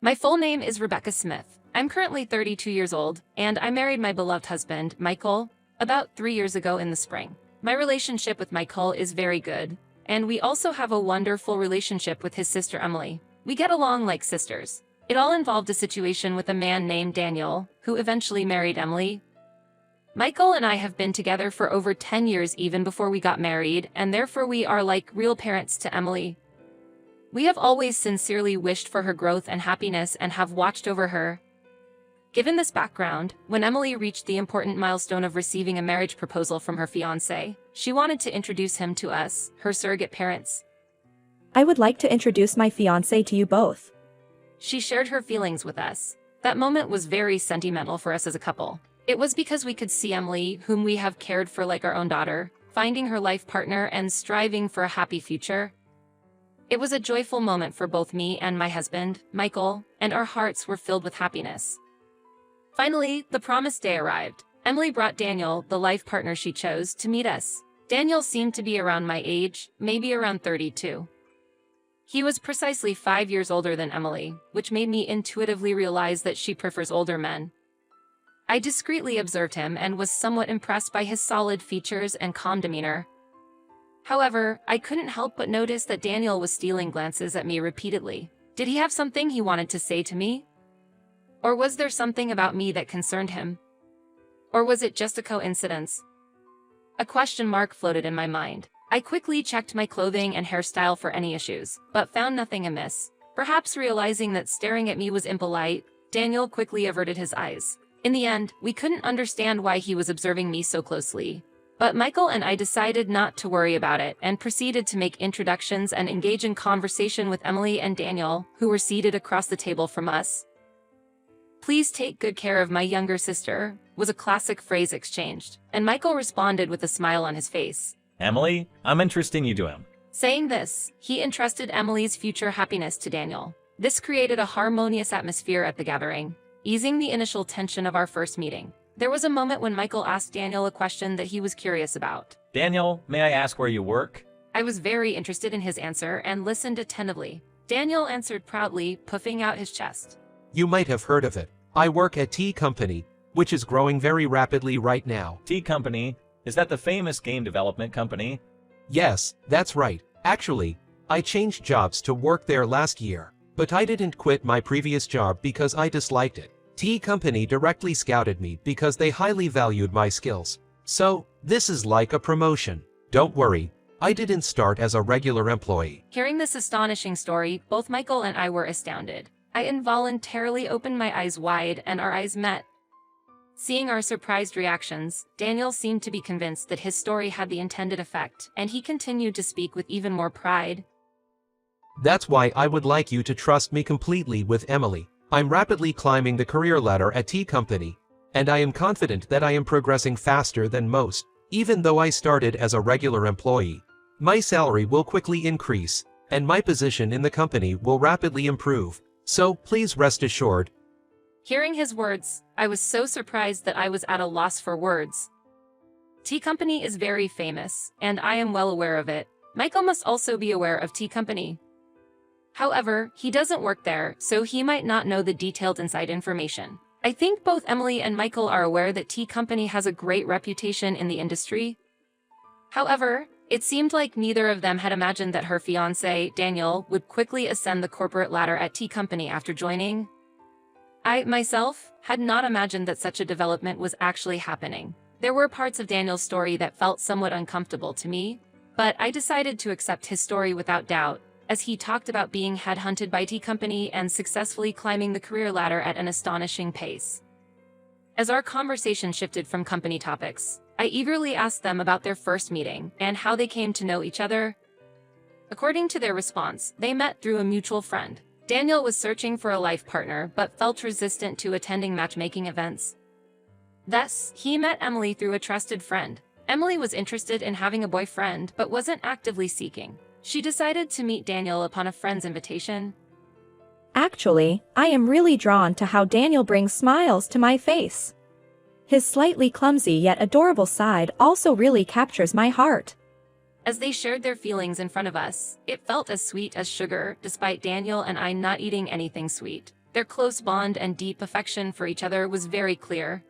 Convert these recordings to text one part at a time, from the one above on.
My full name is Rebecca Smith. I'm currently 32 years old, and I married my beloved husband, Michael, about 3 years ago in the spring. My relationship with Michael is very good, and we also have a wonderful relationship with his sister Emily. We get along like sisters. It all involved a situation with a man named Daniel, who eventually married Emily. Michael and I have been together for over 10 years even before we got married, and therefore we are like real parents to Emily. We have always sincerely wished for her growth and happiness and have watched over her. Given this background, when Emily reached the important milestone of receiving a marriage proposal from her fiancé, she wanted to introduce him to us, her surrogate parents. I would like to introduce my fiancé to you both. She shared her feelings with us. That moment was very sentimental for us as a couple. It was because we could see Emily, whom we have cared for like our own daughter, finding her life partner and striving for a happy future. It was a joyful moment for both me and my husband, Michael, and our hearts were filled with happiness. Finally, the promised day arrived. Emily brought Daniel, the life partner she chose, to meet us. Daniel seemed to be around my age, maybe around 32. He was precisely 5 years older than Emily, which made me intuitively realize that she prefers older men. I discreetly observed him and was somewhat impressed by his solid features and calm demeanor. However, I couldn't help but notice that Daniel was stealing glances at me repeatedly. Did he have something he wanted to say to me? Or was there something about me that concerned him? Or was it just a coincidence? A question mark floated in my mind. I quickly checked my clothing and hairstyle for any issues, but found nothing amiss. Perhaps realizing that staring at me was impolite, Daniel quickly averted his eyes. In the end, we couldn't understand why he was observing me so closely. But Michael and I decided not to worry about it and proceeded to make introductions and engage in conversation with Emily and Daniel, who were seated across the table from us. "Please take good care of my younger sister," was a classic phrase exchanged, and Michael responded with a smile on his face. "Emily, I'm introducing you to him." Saying this, he entrusted Emily's future happiness to Daniel. This created a harmonious atmosphere at the gathering, easing the initial tension of our first meeting. There was a moment when Michael asked Daniel a question that he was curious about. "Daniel, may I ask where you work?" I was very interested in his answer and listened attentively. Daniel answered proudly, puffing out his chest. You might have heard of it. I work at Tea Company, which is growing very rapidly right now. Tea Company? Is that the famous game development company? Yes, that's right. Actually, I changed jobs to work there last year, but I didn't quit my previous job because I disliked it. Tea Company directly scouted me because they highly valued my skills. So, this is like a promotion. Don't worry, I didn't start as a regular employee. Hearing this astonishing story, both Michael and I were astounded. I involuntarily opened my eyes wide and our eyes met. Seeing our surprised reactions, Daniel seemed to be convinced that his story had the intended effect, and he continued to speak with even more pride. That's why I would like you to trust me completely with Emily. I'm rapidly climbing the career ladder at Tea Company, and I am confident that I am progressing faster than most. Even though I started as a regular employee, my salary will quickly increase, and my position in the company will rapidly improve. So, please rest assured. Hearing his words, I was so surprised that I was at a loss for words. Tea Company is very famous, and I am well aware of it. Michael must also be aware of Tea Company. However, he doesn't work there, so he might not know the detailed inside information. I think both Emily and Michael are aware that Tea Company has a great reputation in the industry. However, it seemed like neither of them had imagined that her fiancé, Daniel, would quickly ascend the corporate ladder at Tea Company after joining. I, myself, had not imagined that such a development was actually happening. There were parts of Daniel's story that felt somewhat uncomfortable to me, but I decided to accept his story without doubt, as he talked about being headhunted by Tea Company and successfully climbing the career ladder at an astonishing pace. As our conversation shifted from company topics, I eagerly asked them about their first meeting and how they came to know each other. According to their response, they met through a mutual friend. Daniel was searching for a life partner but felt resistant to attending matchmaking events. Thus, he met Emily through a trusted friend. Emily was interested in having a boyfriend but wasn't actively seeking. She decided to meet Daniel upon a friend's invitation. Actually, I am really drawn to how Daniel brings smiles to my face. His slightly clumsy yet adorable side also really captures my heart. As they shared their feelings in front of us, it felt as sweet as sugar, despite Daniel and I not eating anything sweet. Their close bond and deep affection for each other was very clear.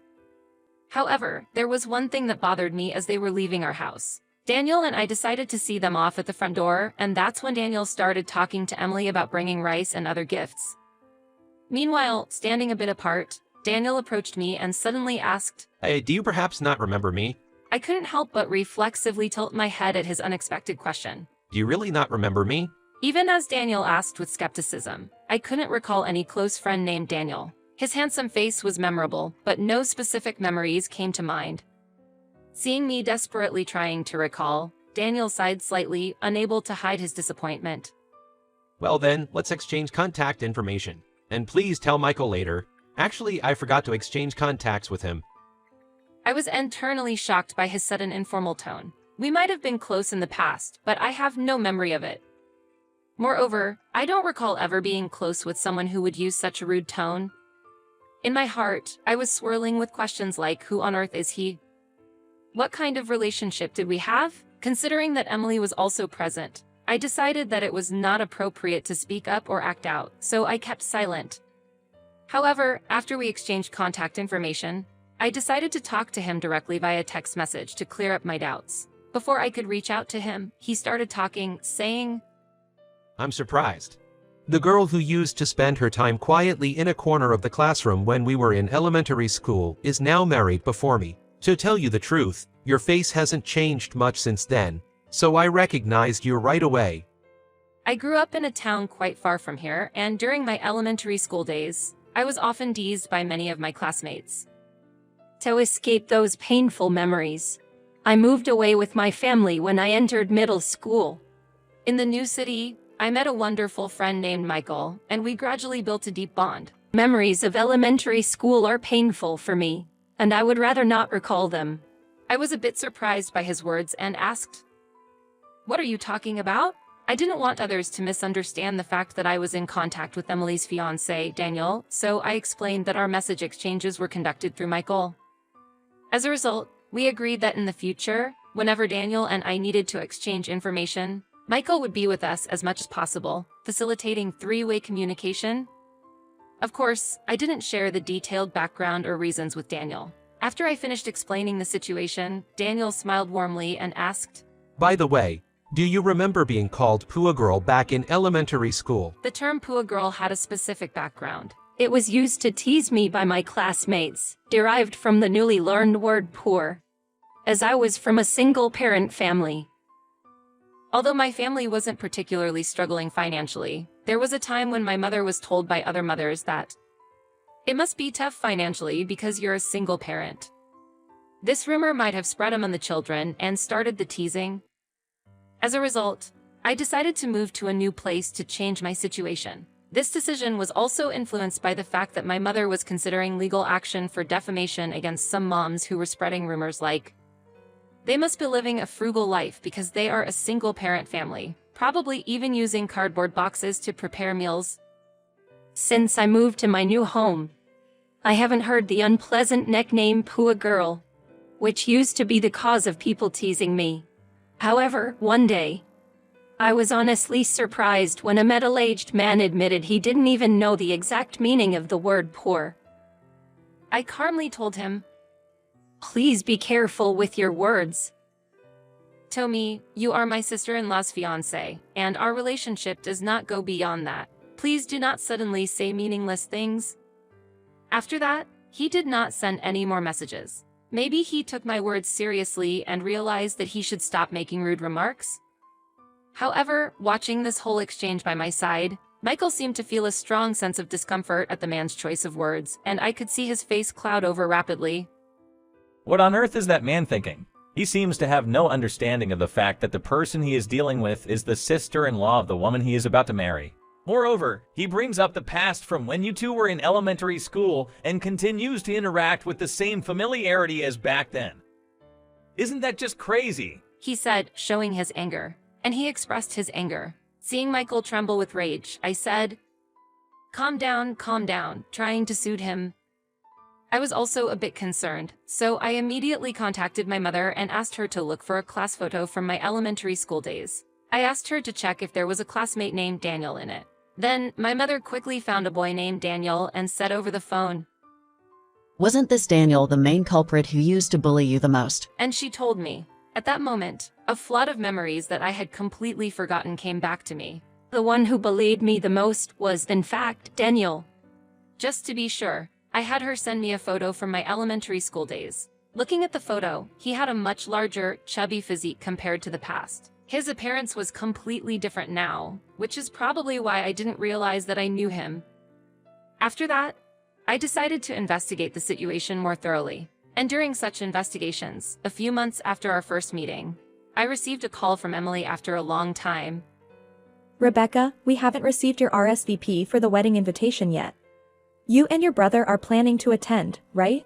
However, there was one thing that bothered me as they were leaving our house. Daniel and I decided to see them off at the front door, and that's when Daniel started talking to Emily about bringing rice and other gifts. Meanwhile, standing a bit apart, Daniel approached me and suddenly asked, Hey, do you perhaps not remember me? I couldn't help but reflexively tilt my head at his unexpected question. Do you really not remember me? Even as Daniel asked with skepticism, I couldn't recall any close friend named Daniel. His handsome face was memorable, but no specific memories came to mind. Seeing me desperately trying to recall, Daniel sighed slightly, unable to hide his disappointment. Well then, let's exchange contact information. And please tell Michael later. Actually, I forgot to exchange contacts with him. I was internally shocked by his sudden informal tone. We might have been close in the past, but I have no memory of it. Moreover, I don't recall ever being close with someone who would use such a rude tone. In my heart, I was swirling with questions like, who on earth is he? What kind of relationship did we have? Considering that Emily was also present, I decided that it was not appropriate to speak up or act out, so I kept silent. However, after we exchanged contact information, I decided to talk to him directly via text message to clear up my doubts. Before I could reach out to him, he started talking, saying, I'm surprised. The girl who used to spend her time quietly in a corner of the classroom when we were in elementary school is now married before me. To tell you the truth, your face hasn't changed much since then, so I recognized you right away. I grew up in a town quite far from here, and during my elementary school days, I was often teased by many of my classmates. To escape those painful memories, I moved away with my family when I entered middle school. In the new city, I met a wonderful friend named Michael, and we gradually built a deep bond. Memories of elementary school are painful for me, and I would rather not recall them. I was a bit surprised by his words and asked, What are you talking about? I didn't want others to misunderstand the fact that I was in contact with Emily's fiancé, Daniel, so I explained that our message exchanges were conducted through Michael. As a result, we agreed that in the future, whenever Daniel and I needed to exchange information, Michael would be with us as much as possible, facilitating three-way communication. Of course, I didn't share the detailed background or reasons with Daniel. After I finished explaining the situation, Daniel smiled warmly and asked, By the way, do you remember being called Pua Girl back in elementary school? The term Pua Girl had a specific background. It was used to tease me by my classmates, derived from the newly learned word poor, as I was from a single-parent family. Although my family wasn't particularly struggling financially, there was a time when my mother was told by other mothers that it must be tough financially because you're a single parent. This rumor might have spread among the children and started the teasing. As a result, I decided to move to a new place to change my situation. This decision was also influenced by the fact that my mother was considering legal action for defamation against some moms who were spreading rumors like, they must be living a frugal life because they are a single-parent family, probably even using cardboard boxes to prepare meals. Since I moved to my new home, I haven't heard the unpleasant nickname Pua Girl, which used to be the cause of people teasing me. However, one day, I was honestly surprised when a middle-aged man admitted he didn't even know the exact meaning of the word poor. I calmly told him, Please be careful with your words. Tomi, you are my sister-in-law's fiancé, and our relationship does not go beyond that. Please do not suddenly say meaningless things. After that, he did not send any more messages. Maybe he took my words seriously and realized that he should stop making rude remarks? However, watching this whole exchange by my side, Michael seemed to feel a strong sense of discomfort at the man's choice of words, and I could see his face cloud over rapidly. What on earth is that man thinking? He seems to have no understanding of the fact that the person he is dealing with is the sister-in-law of the woman he is about to marry. Moreover, he brings up the past from when you two were in elementary school and continues to interact with the same familiarity as back then. Isn't that just crazy? He said, showing his anger. And he expressed his anger. Seeing Michael tremble with rage, I said, calm down, trying to soothe him. I was also a bit concerned, so I immediately contacted my mother and asked her to look for a class photo from my elementary school days. I asked her to check if there was a classmate named Daniel in it. Then, my mother quickly found a boy named Daniel and said over the phone, Wasn't this Daniel the main culprit who used to bully you the most? and she told me. At that moment, a flood of memories that I had completely forgotten came back to me. The one who bullied me the most was, in fact, Daniel. Just to be sure, I had her send me a photo from my elementary school days. Looking at the photo, he had a much larger, chubby physique compared to the past. His appearance was completely different now, which is probably why I didn't realize that I knew him. After that, I decided to investigate the situation more thoroughly. And during such investigations, a few months after our first meeting, I received a call from Emily after a long time. Rebecca, we haven't received your RSVP for the wedding invitation yet. You and your brother are planning to attend, right?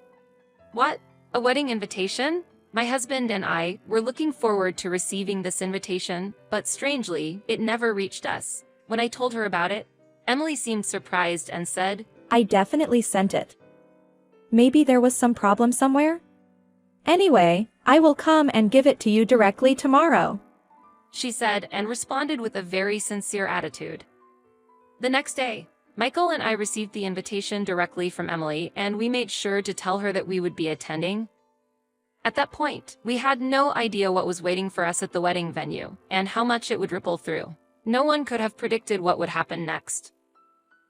What? A wedding invitation? My husband and I were looking forward to receiving this invitation, but strangely, it never reached us. When I told her about it, Emily seemed surprised and said, I definitely sent it. Maybe there was some problem somewhere? Anyway, I will come and give it to you directly tomorrow. She said, and responded with a very sincere attitude. The next day, Michael and I received the invitation directly from Emily, and we made sure to tell her that we would be attending. At that point, we had no idea what was waiting for us at the wedding venue, and how much it would ripple through. No one could have predicted what would happen next.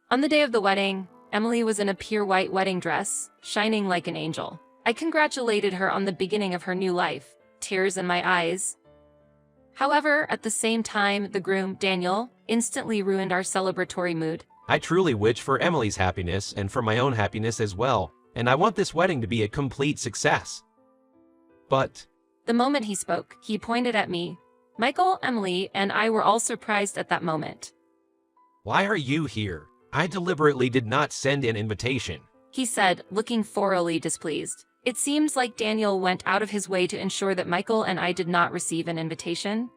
On the day of the wedding, Emily was in a pure white wedding dress, shining like an angel. I congratulated her on the beginning of her new life, tears in my eyes. However, at the same time, the groom, Daniel, instantly ruined our celebratory mood. I truly wish for Emily's happiness and for my own happiness as well, and I want this wedding to be a complete success. But The moment he spoke, he pointed at me. Michael, Emily, and I were all surprised at that moment. why are you here? I deliberately did not send an invitation. He said, looking thoroughly displeased. It seems like Daniel went out of his way to ensure that Michael and I did not receive an invitation.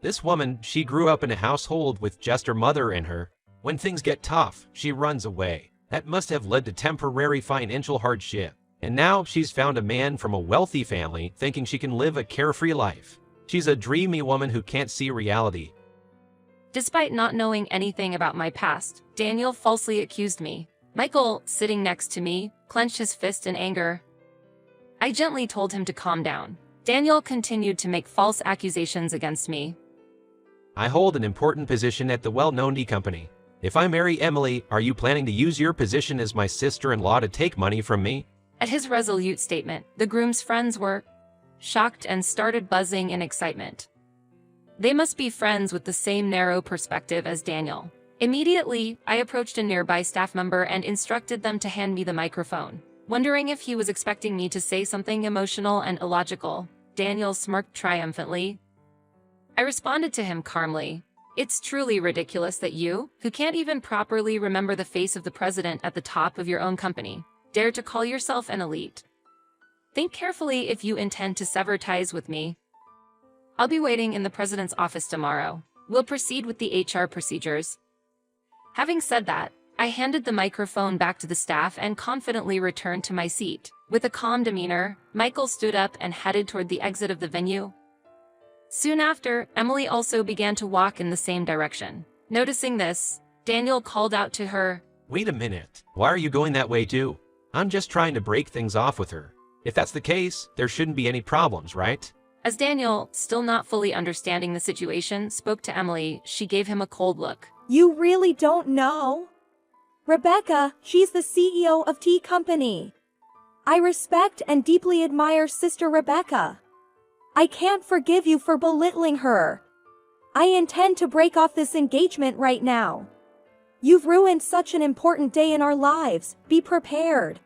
This woman, she grew up in a household with just her mother and her. When things get tough, she runs away. That must have led to temporary financial hardship. And now she's found a man from a wealthy family thinking she can live a carefree life. She's a dreamy woman who can't see reality. Despite not knowing anything about my past, Daniel falsely accused me. Michael, sitting next to me, clenched his fist in anger. I gently told him to calm down. Daniel continued to make false accusations against me. I hold an important position at the well-known tea company. If I marry Emily, are you planning to use your position as my sister-in-law to take money from me? At his resolute statement, the groom's friends were shocked and started buzzing in excitement. They must be friends with the same narrow perspective as Daniel. Immediately, I approached a nearby staff member and instructed them to hand me the microphone. Wondering if he was expecting me to say something emotional and illogical, Daniel smirked triumphantly. I responded to him calmly. It's truly ridiculous that you, who can't even properly remember the face of the president at the top of your own company, dare to call yourself an elite. Think carefully if you intend to sever ties with me. I'll be waiting in the president's office tomorrow. We'll proceed with the HR procedures. Having said that, I handed the microphone back to the staff and confidently returned to my seat. With a calm demeanor, Michael stood up and headed toward the exit of the venue. Soon after, Emily also began to walk in the same direction. Noticing this, Daniel called out to her, Wait a minute. Why are you going that way too? I'm just trying to break things off with her. If that's the case, there shouldn't be any problems, right? As Daniel, still not fully understanding the situation, spoke to Emily, she gave him a cold look. You really don't know? Rebecca, she's the CEO of Tea Company. I respect and deeply admire Sister Rebecca. I can't forgive you for belittling her. I intend to break off this engagement right now. You've ruined such an important day in our lives. Be prepared.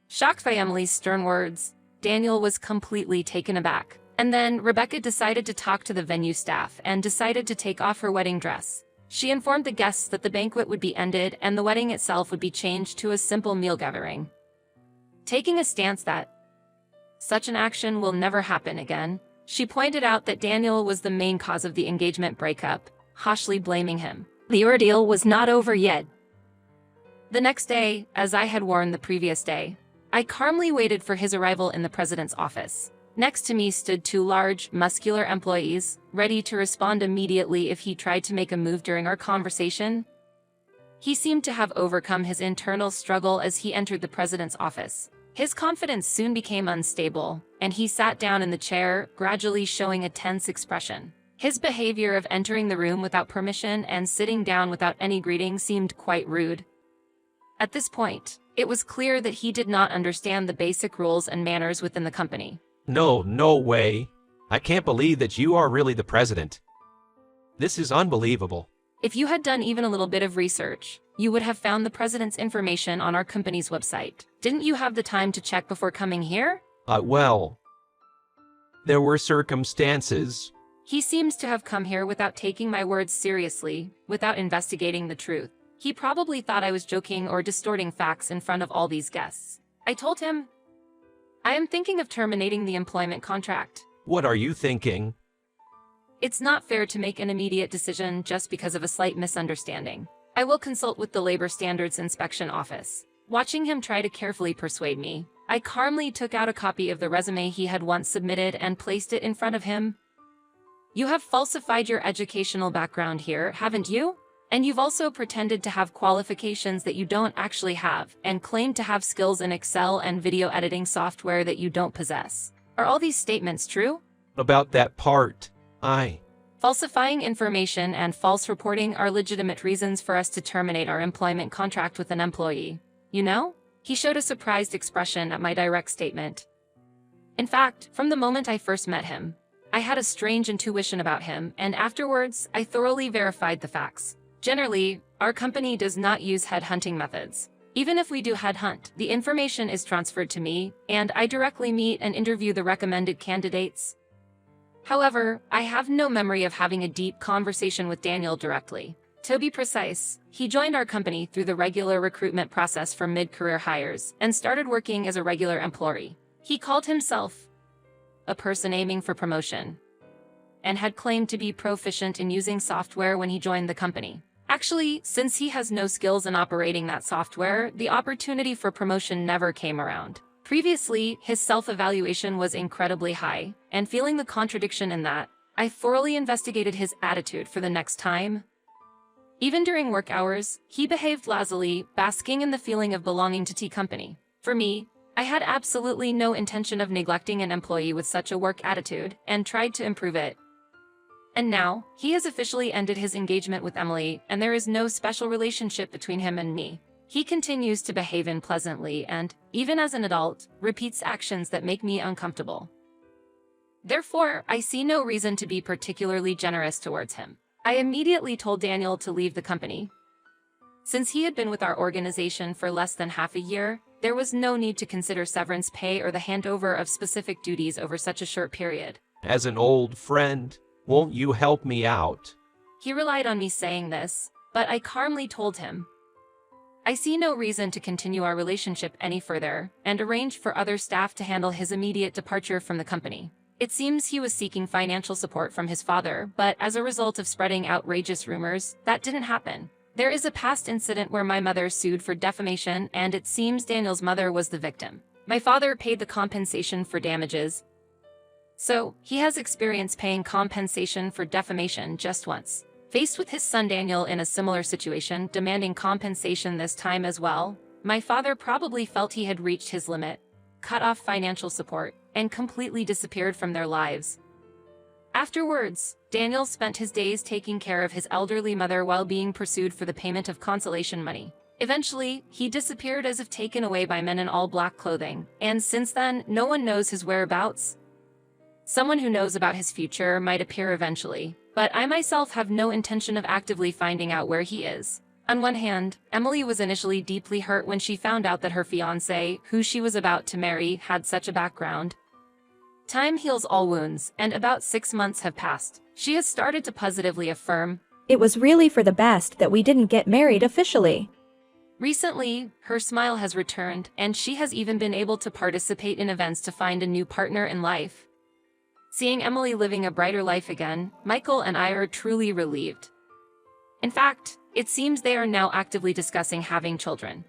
Shocked by Emily's stern words, Daniel was completely taken aback. And then Rebecca decided to talk to the venue staff and decided to take off her wedding dress. She informed the guests that the banquet would be ended and the wedding itself would be changed to a simple meal gathering. Taking a stance that such an action will never happen again, she pointed out that Daniel was the main cause of the engagement breakup, harshly blaming him. The ordeal was not over yet. The next day, as I had warned the previous day, I calmly waited for his arrival in the president's office. Next to me stood two large, muscular employees, ready to respond immediately if he tried to make a move during our conversation. He seemed to have overcome his internal struggle as he entered the president's office. His confidence soon became unstable, and he sat down in the chair, gradually showing a tense expression. His behavior of entering the room without permission and sitting down without any greeting seemed quite rude. At this point, it was clear that he did not understand the basic rules and manners within the company. No way. I can't believe that you are really the president. This is unbelievable. If you had done even a little bit of research, you would have found the president's information on our company's website. Didn't you have the time to check before coming here? Well, there were circumstances. He seems to have come here without taking my words seriously, without investigating the truth. He probably thought I was joking or distorting facts in front of all these guests. I told him, I am thinking of terminating the employment contract. What are you thinking? It's not fair to make an immediate decision just because of a slight misunderstanding. I will consult with the Labor Standards Inspection Office. Watching him try to carefully persuade me, I calmly took out a copy of the resume he had once submitted and placed it in front of him. You have falsified your educational background here, haven't you? And you've also pretended to have qualifications that you don't actually have, and claimed to have skills in Excel and video editing software that you don't possess. Are all these statements true? About that part, Falsifying information and false reporting are legitimate reasons for us to terminate our employment contract with an employee. You know? He showed a surprised expression at my direct statement. In fact, from the moment I first met him, I had a strange intuition about him, and afterwards, I thoroughly verified the facts. Generally, our company does not use headhunting methods. Even if we do headhunt, the information is transferred to me, and I directly meet and interview the recommended candidates. However, I have no memory of having a deep conversation with Daniel directly. To be precise, he joined our company through the regular recruitment process for mid-career hires and started working as a regular employee. He called himself a person aiming for promotion and had claimed to be proficient in using software when he joined the company. Actually, since he has no skills in operating that software, the opportunity for promotion never came around. Previously, his self-evaluation was incredibly high, and feeling the contradiction in that, I thoroughly investigated his attitude for the next time. Even during work hours, he behaved lazily, basking in the feeling of belonging to T Company. For me, I had absolutely no intention of neglecting an employee with such a work attitude, and tried to improve it. And now, he has officially ended his engagement with Emily, and there is no special relationship between him and me. He continues to behave unpleasantly and, even as an adult, repeats actions that make me uncomfortable. Therefore, I see no reason to be particularly generous towards him. I immediately told Daniel to leave the company. Since he had been with our organization for less than half a year, there was no need to consider severance pay or the handover of specific duties over such a short period. As an old friend, won't you help me out? He relied on me saying this, but I calmly told him, I see no reason to continue our relationship any further, and arranged for other staff to handle his immediate departure from the company. It seems he was seeking financial support from his father, but as a result of spreading outrageous rumors, that didn't happen. There is a past incident where my mother sued for defamation, and it seems Daniel's mother was the victim. My father paid the compensation for damages, so he has experience paying compensation for defamation just once. Faced with his son Daniel in a similar situation, demanding compensation this time as well, my father probably felt he had reached his limit, cut off financial support, and completely disappeared from their lives. Afterwards, Daniel spent his days taking care of his elderly mother while being pursued for the payment of consolation money. Eventually, he disappeared as if taken away by men in all black clothing, and since then, no one knows his whereabouts. Someone who knows about his future might appear eventually, but I myself have no intention of actively finding out where he is. On one hand, Emily was initially deeply hurt when she found out that her fiancé, who she was about to marry, had such a background. Time heals all wounds, and about 6 months have passed. She has started to positively affirm, It was really for the best that we didn't get married officially. Recently, her smile has returned, and she has even been able to participate in events to find a new partner in life. Seeing Emily living a brighter life again, Michael and I are truly relieved. In fact, it seems they are now actively discussing having children.